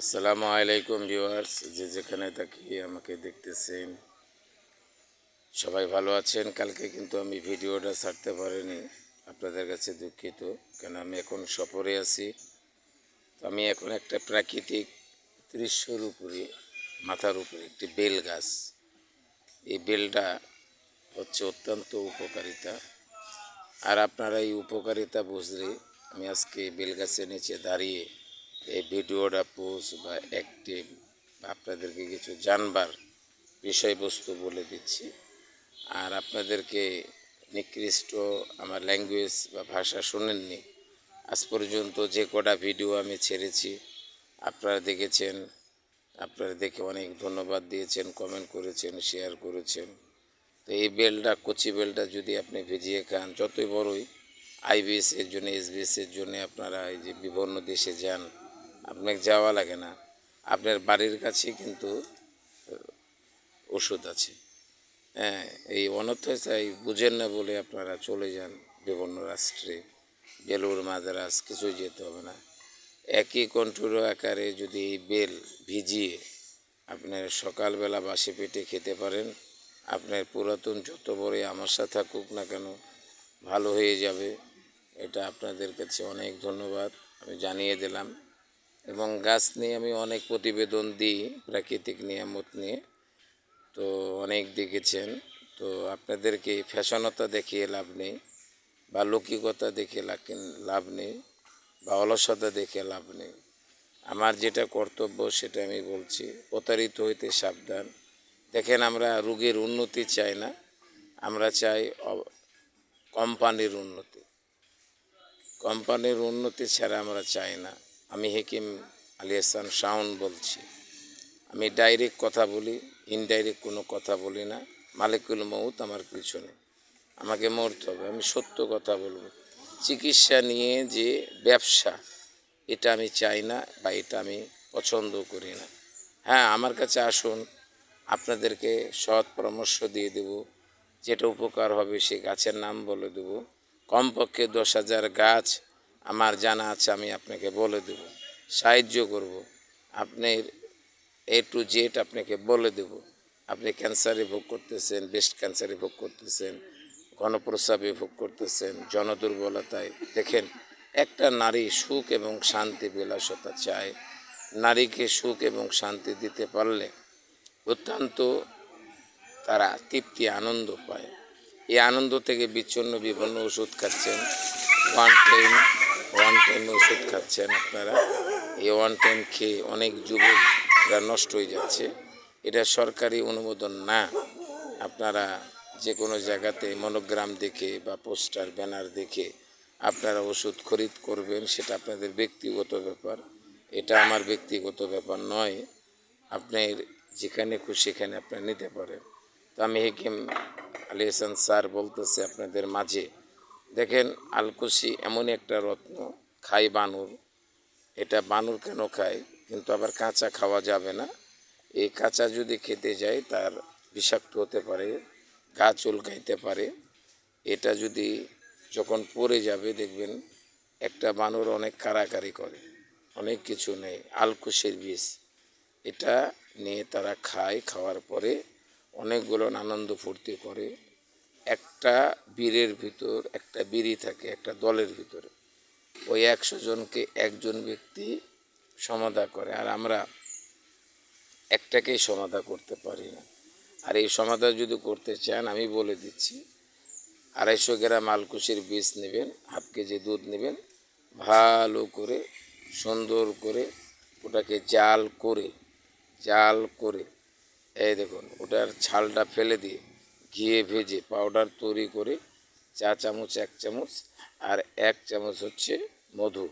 আসসালামু আলাইকুম ভিউয়ার্স, যে যেখানে থাকি আমাকে দেখতেছেন সবাই ভালো আছেন। কালকে কিন্তু আমি ভিডিওটা ছাড়তে পারিনি, আপনাদের কাছে দুঃখিত। কেন আমি এখন সফরে আছি। তো আমি এখন একটা প্রাকৃতিক দৃশ্যর উপরে, মাথার উপরে একটি বেল গাছ, এই বেলটা হচ্ছে অত্যন্ত উপকারিতা। আর আপনারা এই উপকারিতা বুঝলে আমি আজকে বেল গাছের নিচে দাঁড়িয়ে এই ভিডিওটা পোস্ট বা অ্যাক্টিভ বা আপনাদেরকে কিছু জানবার বিষয়বস্তু বলে দিচ্ছি। আর আপনাদেরকে নিকৃষ্ট আমার ল্যাঙ্গুয়েজ বা ভাষা শোনেননি, আজ পর্যন্ত যে কটা ভিডিও আমি ছেড়েছি আপনারা দেখেছেন, আপনারা দেখে অনেক ধন্যবাদ দিয়েছেন, কমেন্ট করেছেন, শেয়ার করেছেন। তো এই বেলটা, কচি বেলটা যদি আপনি ভিজিয়ে খান, যতই বড়ই আইবিএস এর জন্য, এসবিএস এর জন্য আপনারা এই যে বিভিন্ন দেশে যান, আপনাকে যাওয়া লাগে না, আপনার বাড়ির কাছে কিন্তু ওষুধ আছে। হ্যাঁ, এই অনথ্যতাই বুঝেন না বলে আপনারা চলে যান বিভিন্ন রাষ্ট্রে, বেলুড় মাদ্রাস, কিছুই যেতে হবে না। একই কন্ট্রোল আকারে যদি এই বেল ভিজিয়ে আপনার সকালবেলা বাসি পেটে খেতে পারেন, আপনার পুরাতন যত বড় আমাশা থাকুক না কেন ভালো হয়ে যাবে। এটা আপনাদের কাছে অনেক ধন্যবাদ, আমি জানিয়ে দিলাম। এবং গাছ নিয়ে আমি অনেক প্রতিবেদন দিই, প্রাকৃতিক নিয়ামত নিয়ে, তো অনেক দেখেছেন। তো আপনাদেরকে ফ্যাশনতা দেখিয়ে লাভ নেই, বা লৌকিকতা দেখে লাভ নেই, বা অলসতা দেখে লাভ নেই। আমার যেটা কর্তব্য সেটা আমি বলছি। প্রতারিত হইতে সাবধান। দেখেন, আমরা রোগের উন্নতি চাই না, আমরা চাই কোম্পানির উন্নতি। কোম্পানির উন্নতি ছাড়া আমরা চাই না। আমি হেকিম আলী হাসান শাওন বলছি। আমি ডাইরেক্ট কথা বলি, ইনডাইরেক্ট কোনো কথা বলি না। মালিকুল মউত আমার পিছনে, আমাকে মরতে হবে, আমি সত্য কথা বলবো। চিকিৎসা নিয়ে যে ব্যবসা, এটা আমি চাই না, বা এটা আমি পছন্দ করি না। হ্যাঁ, আমার কাছে আসুন, আপনাদেরকে সৎ পরামর্শ দিয়ে দেব, যেটা উপকার হবে সেই গাছের নাম বলে দেব। কমপক্ষে 10,000 গাছ আমার জানা আছে, আমি আপনাকে বলে দেব, সাহায্য করব। আপনার A to Z আপনাকে বলে দেব। আপনি ক্যান্সারে ভোগ করতেছেন, ব্রেস্ট ক্যান্সারে ভোগ করতেছেন, ঘনপ্রস্রাবে ভোগ করতেছেন, জনদুর্বলতায়। দেখেন, একটা নারী সুখ এবং শান্তি বিলাসতা চায়। নারীকে সুখ এবং শান্তি দিতে পারলে অত্যন্ত তারা তৃপ্তি, আনন্দ পায়। এই আনন্দ থেকে বিচ্ছিন্ন বিভিন্ন ওষুধ খাচ্ছেন, ওয়ান টাইম ওষুধ খাচ্ছেন আপনারা। এই ওয়ান টাইম খেয়ে অনেক যুবকরা নষ্ট হয়ে যাচ্ছে। এটা সরকারি অনুমোদন না। আপনারা যে কোনো জায়গাতে মনোগ্রাম দেখে বা পোস্টার ব্যানার দেখে আপনারা ওষুধ খরিদ করবেন, সেটা আপনাদের ব্যক্তিগত ব্যাপার, এটা আমার ব্যক্তিগত ব্যাপার নয়। আপনার যেখানে খুশি সেখানে আপনারা নিতে পারেন। তো আমি হেকিম আলী হাসান স্যার বলতেছি আপনাদের মাঝে, দেখেন, আলকুশি এমন একটা রত্ন, খাই বানর। এটা বানর কেন খায়, কিন্তু আবার কাঁচা খাওয়া যাবে না। এই কাঁচা যদি খেতে যায় তার বিষাক্ত হতে পারে, গা চুলকাইতে পারে। এটা যদি যখন পড়ে যাবে দেখবেন একটা বানর অনেক কাড়াকাড়ি করে, অনেক কিছু নেই। আলকুশির বীজ, এটা নিয়ে তারা খায়, খাওয়ার পরে অনেকগুলো আনন্দ ফুর্তি করে। একটা বীরের ভিতর একটা বিড়ি থাকে, একটা দলের ভিতরে ওই 100 জনকে একজন ব্যক্তি সমাধা করে, আর আমরা একটাকেই সমাধা করতে পারি না। আর এই সমাধা যদি করতে চান, আমি বলে দিচ্ছি, 250 গ্রাম আলকুশির বীজ নেবেন, হাফ কেজি দুধ নেবেন, ভালো করে সুন্দর করে ওটাকে জাল করে এই দেখুন, ওটার ছালটা ফেলে দিয়ে ঘিয়ে ভেজে পাউডার তৈরি করে 1 চামচ, 1 চামচ আর 1 চামচ হচ্ছে মধু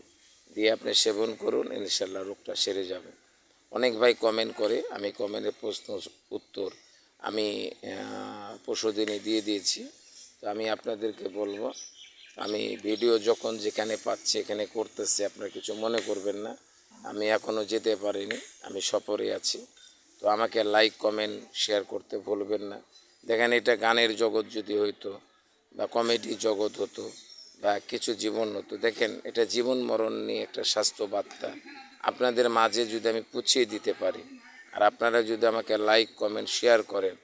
দিয়ে আপনি সেবন করুন, ইনশাল্লাহ রোগটা সেরে যাবে। অনেক ভাই কমেন্ট করে, আমি কমেন্টের প্রশ্ন উত্তর আমি পরশুদিনই দিয়ে দিয়েছি। তো আমি আপনাদেরকে বলবো, আমি ভিডিও যখন যেখানে পাচ্ছি এখানে করতেছি, আপনারা কিছু মনে করবেন না। আমি এখনও যেতে পারিনি, আমি সফরে আছি। তো আমাকে লাইক, কমেন্ট, শেয়ার করতে ভুলবেন না। দেখেন, এটা গানের জগৎ যদি হইতো, বা কমেডি জগৎ হতো, বা কিছু জীবন হতো, দেখেন এটা জীবন মরণ নিয়ে একটা স্বাস্থ্য বার্তা। আপনাদের মাঝে যদি আমি পৌঁছিয়ে দিতে পারি, আর আপনারা যদি আমাকে লাইক কমেন্ট শেয়ার করেন,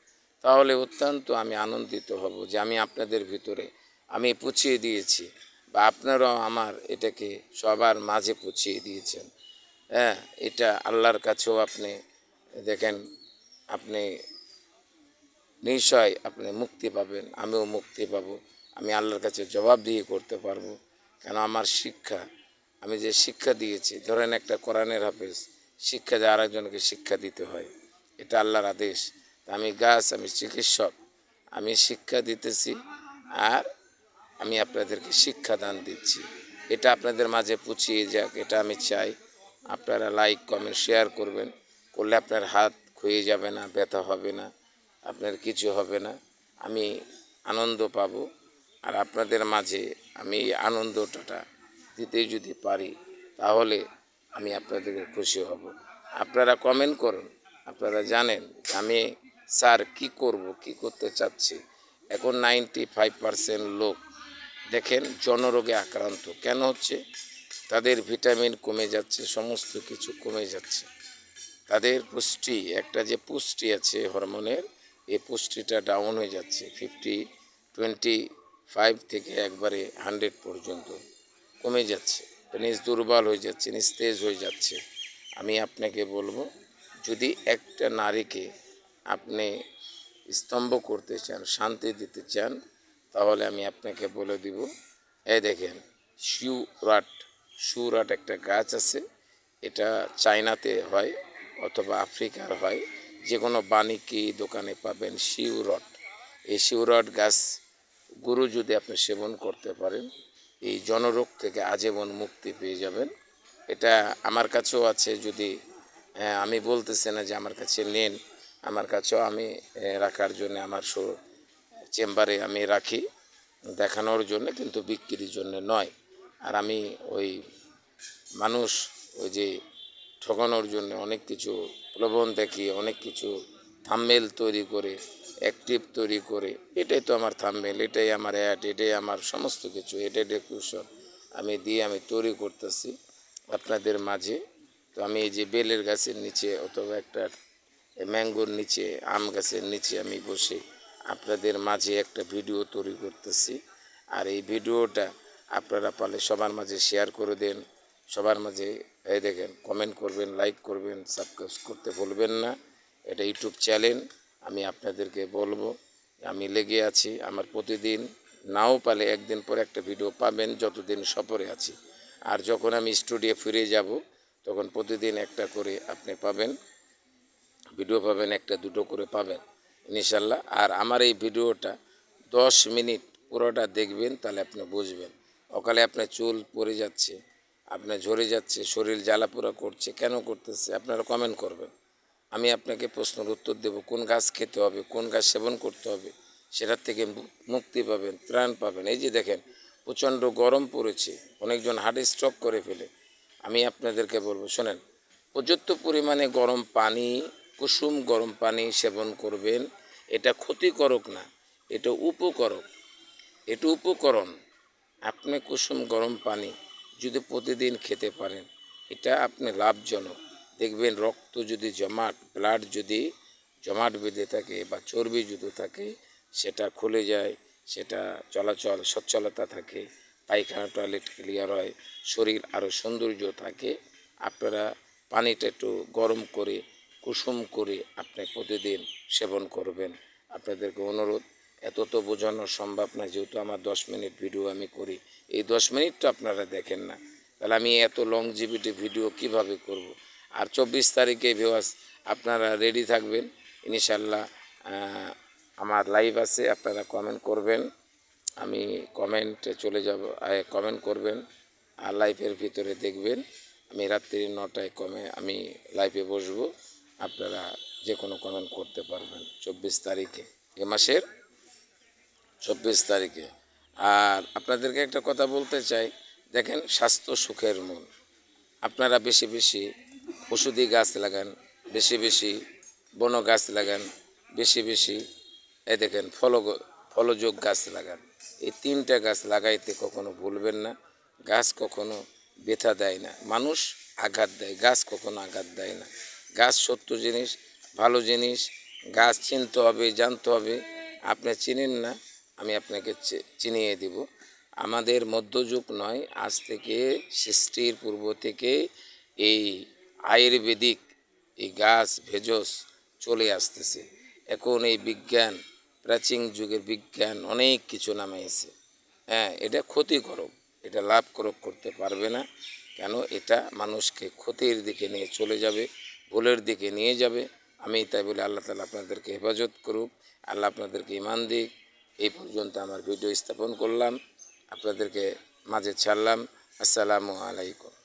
তাহলে অত্যন্ত আমি আনন্দিত হব যে আমি আপনাদের ভিতরে আমি পৌঁছিয়ে দিয়েছি, বা আপনারাও আমার এটাকে সবার মাঝে পৌঁছিয়ে দিয়েছেন। হ্যাঁ, এটা আল্লাহর কাছেও আপনি দেখেন, আপনি নিশ্চয় আপনি মুক্তি পাবেন, আমিও মুক্তি পাব। আমি আল্লাহর কাছে জবাবদিহি করতে পারবো, কেন আমার শিক্ষা, আমি যে শিক্ষা দিয়েছি, ধরেন একটা কোরআনের হাফেজ শিক্ষা দিয়ে আরেকজনকে শিক্ষা দিতে হয়, এটা আল্লাহর আদেশ। আমি গাছ, আমি চিকিৎসক, আমি শিক্ষা দিতেছি, আর আমি আপনাদেরকে শিক্ষাদান দিচ্ছি। এটা আপনাদের মাঝে পৌঁছিয়ে যাক, এটা আমি চাই। আপনারা লাইক কমেন্ট শেয়ার করবেন, করলে আপনার হাত ক্ষয়ে যাবে না, ব্যথা হবে না, আপনার কিছু হবে না, আমি আনন্দ পাব। আর আপনাদের মাঝে আমি এই আনন্দটা দিতে যদি পারি, তাহলে আমি আপনাদেরকে খুশি হব। আপনারা কমেন্ট করুন, আপনারা জানেন আমি স্যার কি করব, কি করতে চাচ্ছি। এখন 95% লোক দেখেন জনরোগে আক্রান্ত। কেন হচ্ছে? তাদের ভিটামিন কমে যাচ্ছে, সমস্ত কিছু কমে যাচ্ছে। তাদের পুষ্টি, একটা যে পুষ্টি আছে হরমোনের, এই পুষ্টিটা ডাউন হয়ে যাচ্ছে 25 থেকে একবারে 100 পর্যন্ত কমে যাচ্ছে। নিজ দুর্বল হয়ে যাচ্ছে, নিস্তেজ হয়ে যাচ্ছে। আমি আপনাকে বলবো, যদি একটা নারীকে আপনি স্তম্ভ করতে চান, শান্তি দিতে চান, তাহলে আমি আপনাকে বলে দিব, এই দেখেন সুরাট একটা গাছ আছে, এটা চায়নাতে হয় অথবা আফ্রিকার হয়, যে কোনো বাণিজ্যিক দোকানে পাবেন শিউরট। এই শিউরট গাছ গুরু যদি আপনি সেবন করতে পারেন, এই জনরোগ থেকে আজীবন মুক্তি পেয়ে যাবেন। এটা আমার কাছেও আছে, যদি আমি বলতেছি না যে আমার কাছে নেন, আমার কাছেও আমি রাখার জন্য আমার চেম্বারে আমি রাখি, দেখানোর জন্য, কিন্তু বিক্রির জন্য নয়। আর আমি ওই মানুষ ওই যে ঠকানোর জন্য অনেক কিছু প্রলোভন দেখিয়ে, অনেক কিছু থাম্বনেল তৈরি করে, অ্যাক্টিভ তৈরি করে, এটাই তো আমার থাম্বনেল, এটাই আমার অ্যাড, এটাই আমার সমস্ত কিছু, এটাই ডেকুরেশন আমি দিয়ে আমি তৈরি করতেছি আপনাদের মাঝে। তো আমি এই যে বেলের গাছের নিচে অথবা একটা ম্যাঙ্গোর নিচে, আম গাছের নিচে আমি বসে আপনাদের মাঝে একটা ভিডিও তৈরি করতেছি। আর এই ভিডিওটা আপনারা পারলে সবার মাঝে শেয়ার করে দেন, সবার মাঝে এই দেখেন কমেন্ট করবেন, লাইক করবেন, সাবস্ক্রাইব করতে ভুলবেন না। এটা ইউটিউব চ্যানেল, আমি আপনাদেরকে বলবো আমি লেগে আছি। আমার প্রতিদিন নাও পালে একদিন পর একটা ভিডিও পাবেন যতদিন সফরে আছি। আর যখন আমি স্টুডিও ফিরে যাব, তখন প্রতিদিন একটা করে আপনি পাবেন, ভিডিও পাবেন, একটা দুটো করে পাবেন ইনশাল্লাহ। আর আমার এই ভিডিওটা 10 মিনিট পুরোটা দেখবেন, তাহলে আপনি বুঝবেন। অকালে আপনার চুল পড়ে যাচ্ছে, আপনার ঝরে যাচ্ছে, শরীর জ্বালাপোড়া করছে, কেন করতেছে? আপনারা কমেন্ট করবেন, আমি আপনাকে প্রশ্নের উত্তর দেব। কোন গাছ খেতে হবে, কোন গাছ সেবন করতে হবে, সেটার থেকে মুক্তি পাবেন, ত্রাণ পাবেন। এই যে দেখেন প্রচণ্ড গরম পড়েছে, অনেকজন হার্ট স্ট্রোক করে ফেলে। আমি আপনাদেরকে বলবো, শোনেন, পর্যাপ্ত পরিমাণে গরম পানি, কুসুম গরম পানি সেবন করবেন। এটা ক্ষতিকারক না, এটা উপকারক, এটা উপকরণ। আপনি কুসুম গরম পানি যদি প্রতিদিন খেতে পারেন, এটা আপনি লাভজনক। দেখবেন রক্ত যদি ব্লাড যদি জমাট বেঁধে থাকে বা চর্বি যদি থাকে, সেটা খুলে যায়, সেটা চলাচল সচ্ছলতা থাকে, পায়খানা টয়লেট ক্লিয়ার হয়, শরীর আরও সৌন্দর্য থাকে। আপনারা পানিটা একটু গরম করে, কুসুম করে আপনি প্রতিদিন সেবন করবেন। আপনাদেরকে অনুরোধ, এত তো বোঝানো সম্ভব না, যেহেতু আমার 10 মিনিট ভিডিও আমি করি, এই 10 মিনিট তো আপনারা দেখেন না, তাহলে আমি এত লংজিভিটি ভিডিও কিভাবে করব? আর 24 তারিখে ভিউয়ার্স আপনারা রেডি থাকবেন ইনশাল্লাহ। আমার লাইভ আছে, আপনারা কমেন্ট করবেন, আমি কমেন্টে চলে যাব, কমেন্ট করবেন, আর লাইভের ভিতরে দেখবেন আমি রাত্রি 9টায় আমি লাইভে বসবো। আপনারা যে কোনো কমেন্ট করতে পারবেন 24 তারিখে, এ মাসের 24 তারিখে। আর আপনাদেরকে একটা কথা বলতে চাই, দেখেন স্বাস্থ্য সুখের মূল। আপনারা বেশি বেশি ওষুধি গাছ লাগান, বেশি বেশি বন গাছ লাগান, বেশি বেশি দেখেন ফলযোগ গাছ লাগান। এই 3টা গাছ লাগাইতে কখনো ভুলবেন না। গাছ কখনো ব্যথা দেয় না, মানুষ আঘাত দেয়, গাছ কখনো আঘাত দেয় না। গাছ সত্য জিনিস, ভালো জিনিস, গাছ চিনতে হবে, জানতে হবে। আপনি চিনেন না, আমি আপনাকে চিনিয়ে দিব। আমাদের মধ্যযুগ নয়, আজ থেকে সৃষ্টির পূর্ব থেকে এই আয়ুর্বেদিক এই গাছ ভেষজ চলে আসতেছে। এখন এই বিজ্ঞান, প্রাচীন যুগের বিজ্ঞান অনেক কিছু নামাইছে। হ্যাঁ, এটা ক্ষতিকারক, এটা লাভকরক করতে পারবে না। কেন? এটা মানুষকে ক্ষতির দিকে নিয়ে চলে যাবে, ভুলের দিকে নিয়ে যাবে। আমি তাই বলে আল্লাহ তাআলা আপনাদেরকে হেফাজত করুক, আল্লাহ আপনাদেরকে ঈমান দিক। এই পর্যন্ত আমার ভিডিও স্থাপন করলাম, আপনাদেরকে মাঝে ছাড়লাম। আসসালামু আলাইকুম।